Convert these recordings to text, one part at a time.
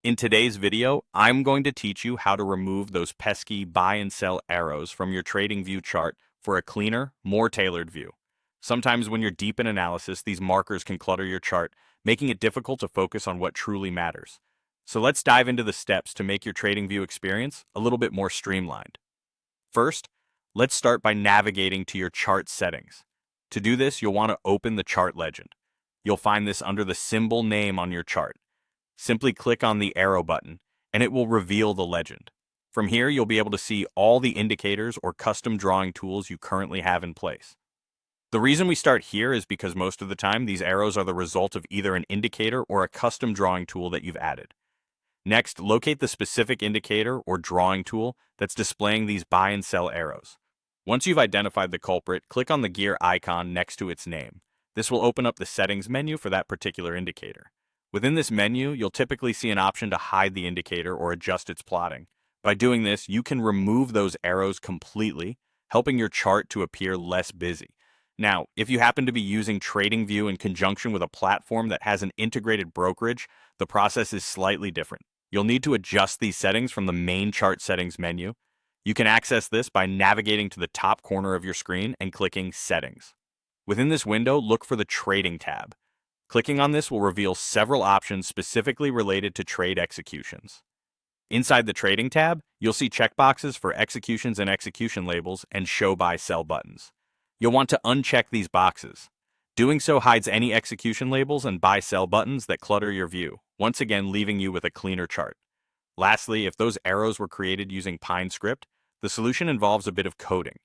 In today's video, I'm going to teach you how to remove those pesky buy and sell arrows from your TradingView chart for a cleaner, more tailored view. Sometimes when you're deep in analysis, these markers can clutter your chart, making it difficult to focus on what truly matters. So let's dive into the steps to make your TradingView experience a little bit more streamlined. First, let's start by navigating to your chart settings. To do this, you'll want to open the chart legend. You'll find this under the symbol name on your chart. Simply click on the arrow button, and it will reveal the legend. From here, you'll be able to see all the indicators or custom drawing tools you currently have in place. The reason we start here is because most of the time, these arrows are the result of either an indicator or a custom drawing tool that you've added. Next, locate the specific indicator or drawing tool that's displaying these buy and sell arrows. Once you've identified the culprit, click on the gear icon next to its name. This will open up the settings menu for that particular indicator. Within this menu, you'll typically see an option to hide the indicator or adjust its plotting. By doing this, you can remove those arrows completely, helping your chart to appear less busy. Now, if you happen to be using TradingView in conjunction with a platform that has an integrated brokerage, the process is slightly different. You'll need to adjust these settings from the main chart settings menu. You can access this by navigating to the top corner of your screen and clicking Settings. Within this window, look for the Trading tab. Clicking on this will reveal several options specifically related to trade executions. Inside the Trading tab, you'll see checkboxes for executions and execution labels and Show Buy Sell buttons. You'll want to uncheck these boxes. Doing so hides any execution labels and buy sell buttons that clutter your view, once again leaving you with a cleaner chart. Lastly, if those arrows were created using Pine script, the solution involves a bit of coding.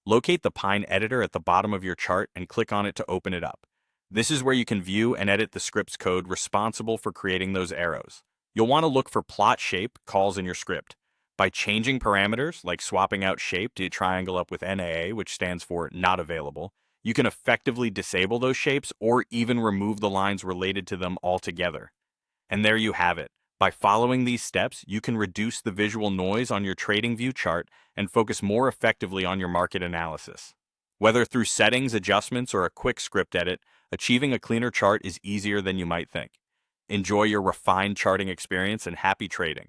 Locate the Pine editor at the bottom of your chart and click on it to open it up. This is where you can view and edit the script's code responsible for creating those arrows. You'll want to look for plot shape calls in your script. By changing parameters, like swapping out shape to triangle up with NAA, which stands for not available, you can effectively disable those shapes or even remove the lines related to them altogether. And there you have it. By following these steps, you can reduce the visual noise on your TradingView chart and focus more effectively on your market analysis. Whether through settings, adjustments, or a quick script edit, achieving a cleaner chart is easier than you might think. Enjoy your refined charting experience and happy trading.